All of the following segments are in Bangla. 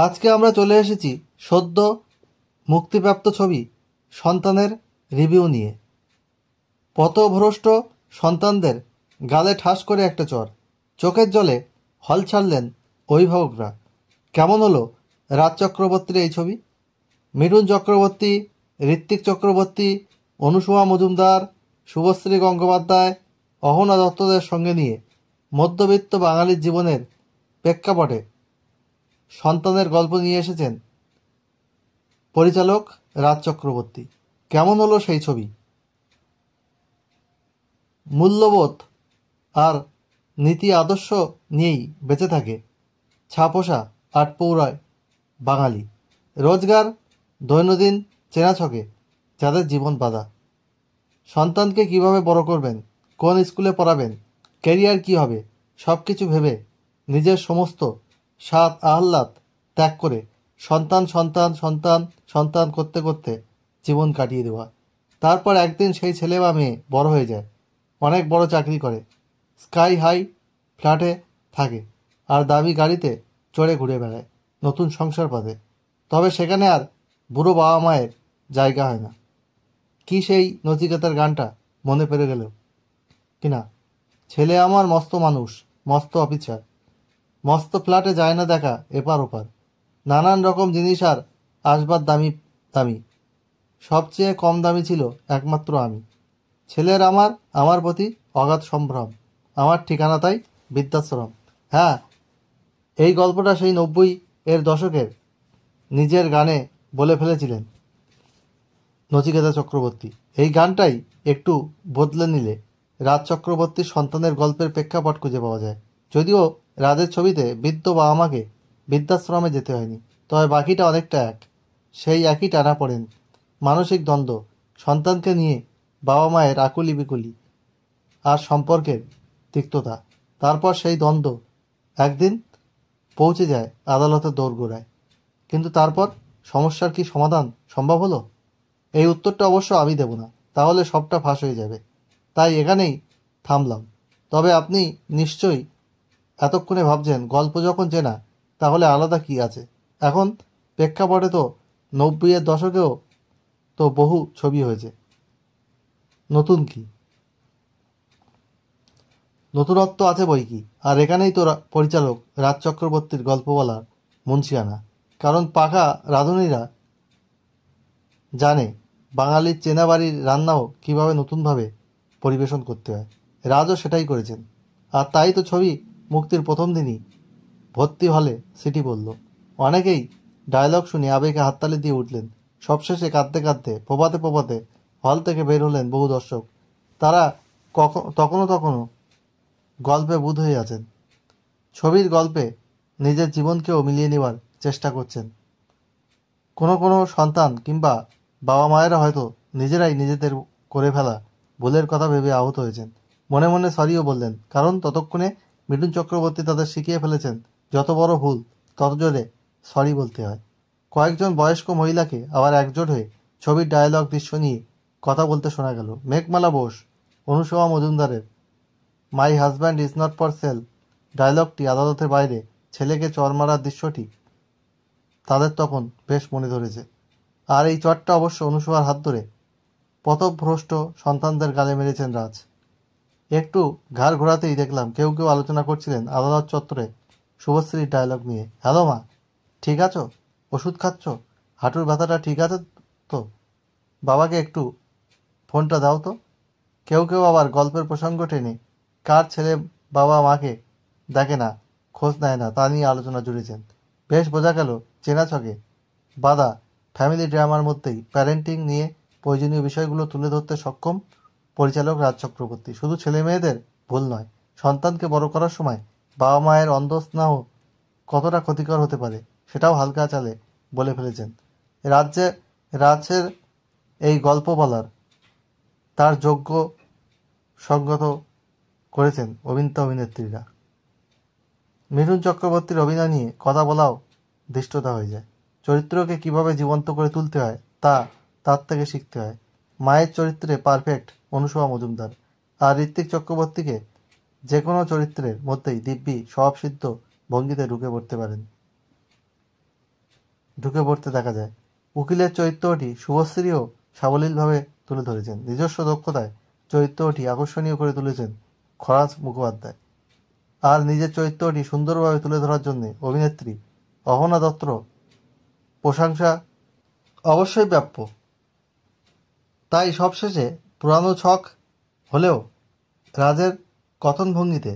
আজকে আমরা চলে এসেছি সদ্য মুক্তিপ্রাপ্ত ছবি সন্তানের রিভিউ নিয়ে। পথভ্রষ্ট সন্তানদের গালে ঠাস করে একটা চর, চোখের জলে হল ছাড়লেন অভিভাবকরা। কেমন হলো রাজ চক্রবর্তীর এই ছবি? মিঠুন চক্রবর্তী, ঋত্বিক চক্রবর্তী, অনুসুয়া মজুমদার, শুভশ্রী গঙ্গোপাধ্যায়, অহনা দত্তদের সঙ্গে নিয়ে মধ্যবিত্ত বাঙালির জীবনের প্রেক্ষাপটে সন্তানের গল্প নিয়ে এসেছেন পরিচালক রাজ চক্রবর্তী। কেমন হলো সেই ছবি? মূল্যবোধ আর নীতি আদর্শ নিয়েই বেঁচে থাকে ছাপোষা আটপৌরায় বাঙালি। রোজগার দৈনন্দিন চেনাছকে যাদের জীবন বাঁধা। সন্তানকে কিভাবে বড় করবেন, কোন স্কুলে পড়াবেন, ক্যারিয়ার কী হবে, সব কিছু ভেবে নিজের সমস্ত স্বাদ আহ্লাদ ত্যাগ করে সন্তান সন্তান সন্তান সন্তান করতে করতে জীবন কাটিয়ে দেওয়া। তারপর একদিন সেই ছেলে বা মেয়ে বড় হয়ে যায়, অনেক বড় চাকরি করে, স্কাই হাই ফ্ল্যাটে থাকে আর দামি গাড়িতে চড়ে ঘুরে বেড়ায়, নতুন সংসার পাতে। তবে সেখানে আর বুড়ো বাবা মায়ের জায়গা হয় না। কি সেই নচিকেতার গানটা মনে পড়ে গেল কিনা? ছেলে আমার মস্ত মানুষ, মস্ত অফিসার, মস্ত ফ্ল্যাটে যায় না দেখা এপার ওপার, নানান রকম জিনিস আর আসবাব দামি দামি, সবচেয়ে কম দামি ছিল একমাত্র আমি। ছেলের আমার প্রতি অগাধ সম্ভ্রম, আমার ঠিকানা তাই বৃদ্ধাশ্রম। হ্যাঁ, এই গল্পটা সেই 90-এর দশকের নিজের গানে বলে ফেলেছিলেন নচিকেতা চক্রবর্তী। এই গানটাই একটু বদলে নিলে রাজ চক্রবর্তীর সন্তানের গল্পের প্রেক্ষাপট খুঁজে পাওয়া যায়। যদিও রাজের ছবিতে বৃদ্ধ বাবা মাকে বৃদ্ধাশ্রমে যেতে হয়নি, তবে বাকিটা অনেকটা এক। সেই একই টানাপোড়েন, মানসিক দ্বন্দ্ব, সন্তানকে নিয়ে বাবা মায়ের আকুলি বিকুলি আর সম্পর্কের তিক্ততা। তারপর সেই দ্বন্দ্ব একদিন পৌঁছে যায় আদালতের দোরগোড়ায়। কিন্তু তারপর সমস্যার কি সমাধান সম্ভব হলো? এই উত্তরটা অবশ্য আমি দেব না, তাহলে সবটা ফাঁস হয়ে যাবে। তাই এখানেই থামলাম। তবে আপনি নিশ্চয়ই এতক্ষণে ভাবছেন, গল্প যখন চেনা তাহলে আলাদা কি আছে? এখন প্রেক্ষাপটে তো 90-এর দশকেও তো বহু ছবি হয়েছে, নতুন কি? নতুনত্ব আছে বই কি। আর এখানেই তো পরিচালক রাজ চক্রবর্তীর গল্প বলার মুন্সিয়ানা। কারণ পাকা রাঁধুনিরা জানে বাঙালির চেনা বাড়ির রান্নাও কীভাবে নতুনভাবে পরিবেশন করতে হয়। রাজও সেটাই করেছেন। আর তাই তো ছবি মুক্তির প্রথম দিনই ভর্তি হলে সিটি বলল। অনেকেই ডায়লগ শুনে আবেগে হাততালি দিয়ে উঠলেন। সবশেষে কাঁদতে কাঁদতে পোপাতে পোপাতে হল থেকে বের হলেন বহু দর্শক। তারা তখনও গল্পে বুঁদ হয়ে আছেন, ছবির গল্পে নিজের জীবনকেও মিলিয়ে নেওয়ার চেষ্টা করছেন। কোনো সন্তান কিংবা বাবা মায়েরা হয়তো নিজেরাই নিজেদের করে ফেলা ভুলের কথা ভেবে আহত হয়েছেন, মনে মনে সরিও বললেন। কারণ ততক্ষণে মিঠুন চক্রবর্তী তাদের শিখিয়ে ফেলেছেন, যত বড় ভুল তত জোরে সরি বলতে হয়। কয়েকজন বয়স্ক মহিলাকে আবার একজোট হয়ে ছবির ডায়লগ দৃশ্য নিয়ে কথা বলতে শোনা গেল। মেঘমালা বোস, অনুসুয়া মজুমদারের my husband is not for sale ডায়লগটি আদালতের বাইরে ছেলেকে চর মারার দৃশ্যটি তাদের তখন বেশ মনে ধরেছে। আর এই চরটা অবশ্য অনুসুয়ার হাত ধরে পথভ্রষ্ট সন্তানদের গালে মেরেছেন রাজ। একটু ঘাড় ঘোরাতেই দেখলাম কেউ আলোচনা করছিলেন আদালত চত্বরে শুভশ্রীর ডায়লগ নিয়ে। হ্যালো মা, ঠিক আছো? ওষুধ খাচ্ছ? হাঁটুর ব্যথাটা ঠিক আছে তো? বাবাকে একটু ফোনটা দাও তো। কেউ আবার গল্পের প্রসঙ্গ টেনে কার ছেলে বাবা মাকে দেখে না, খোঁজ নেয় না, তা নিয়ে আলোচনা জুড়েছেন। বেশ বোঝা গেল চেনা ছকে বাঁধা ফ্যামিলি ড্রামার মধ্যেই প্যারেন্টিং নিয়ে প্রয়োজনীয় বিষয়গুলো তুলে ধরতে সক্ষম পরিচালক রাজ চক্রবর্তী। শুধু ছেলে মেয়েদের ভুল নয়, সন্তানকে বড় করার সময় বাবা মায়ের অন্ধস্নেহ কতটা ক্ষতিকর হতে পারে সেটাও হালকা চালে বলে ফেলেছেন। রাজের এই গল্প বলার তার যোগ্য সঙ্গত করেছেন অভিনেতা অভিনেত্রীরা। মিঠুন চক্রবর্তীর অভিনয় নিয়ে কথা বলাও ধৃষ্টতা হয়ে যায়। চরিত্রকে কিভাবে জীবন্ত করে তুলতে হয় তার থেকে শিখতে হয়। মায়ের চরিত্রে পারফেক্ট অনুসুয়া মজুমদার, আর ঋত্বিক চক্রবর্তীকে যে কোনো চরিত্রের মধ্যেই দিব্যি স্বভাবসিদ্ধ ভঙ্গিতে ঢুকে পড়তে পারেন। ঢুকে পড়তে দেখা যায়। উকিলের চরিত্রটি শুভশ্রীও সাবলীলভাবে তুলে ধরেছেন। নিজস্ব দক্ষতায় চরিত্রটি আকর্ষণীয় করে তুলেছেন খরাজ মুখোপাধ্যায়। আর নিজের চরিত্রটি সুন্দরভাবে তুলে ধরার জন্য অভিনেত্রী অহনা দত্তর প্রশংসা অবশ্যই প্রাপ্য। তাই সবশেষে পুরানো ছক হলেও রাজের কথনভঙ্গিতে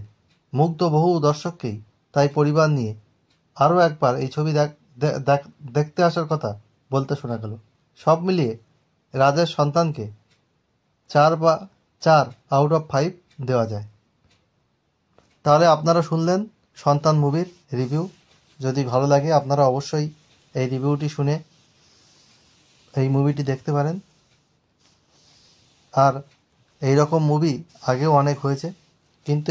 মুগ্ধ বহু দর্শককেই তাই পরিবার নিয়ে আরও একবার এই ছবি দেখতে আসার কথা বলতে শোনা গেল। সব মিলিয়ে রাজের সন্তানকে 4/4 দেওয়া যায়। তাহলে আপনারা শুনলেন সন্তান মুভির রিভিউ। যদি ভালো লাগে আপনারা অবশ্যই এই রিভিউটি শুনে এই মুভিটি দেখতে পারেন। আর এই রকম মুভি আগেও অনেক হয়েছে, কিন্তু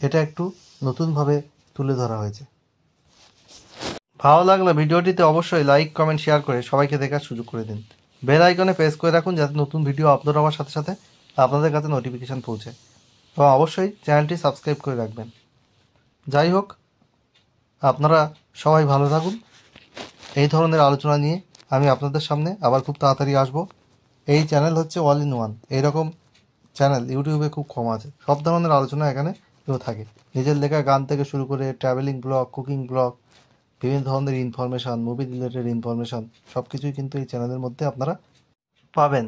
এটা একটু নতুনভাবে তুলে ধরা হয়েছে। ভালো লাগলে ভিডিওটিতে অবশ্যই লাইক, কমেন্ট, শেয়ার করে সবাইকে দেখার সুযোগ করে দিন। বেল আইকনে প্রেস করে রাখুন যাতে নতুন ভিডিও আপলোড হওয়ার সাথে সাথে আপনাদের কাছে নোটিফিকেশান পৌঁছে। এবং অবশ্যই চ্যানেলটি সাবস্ক্রাইব করে রাখবেন। যাই হোক, আপনারা সবাই ভালো থাকুন। এই ধরনের আলোচনা নিয়ে আমি আপনাদের সামনে আবার খুব তাড়াতাড়ি আসব। এই চ্যানেল হচ্ছে অল ইন ওয়ান। এইরকম চ্যানেল ইউটিউবে খুব কম আছে। সব ধরনের আলোচনা এখানে থাকে। নিজের লেখা গান থেকে শুরু করে ট্রাভেলিং ব্লগ, কুকিং ব্লগ, বিভিন্ন ধরনের ইনফরমেশান, মুভি রিলেটেড ইনফরমেশান সব কিছুই কিন্তু এই চ্যানেলের মধ্যে আপনারা পাবেন।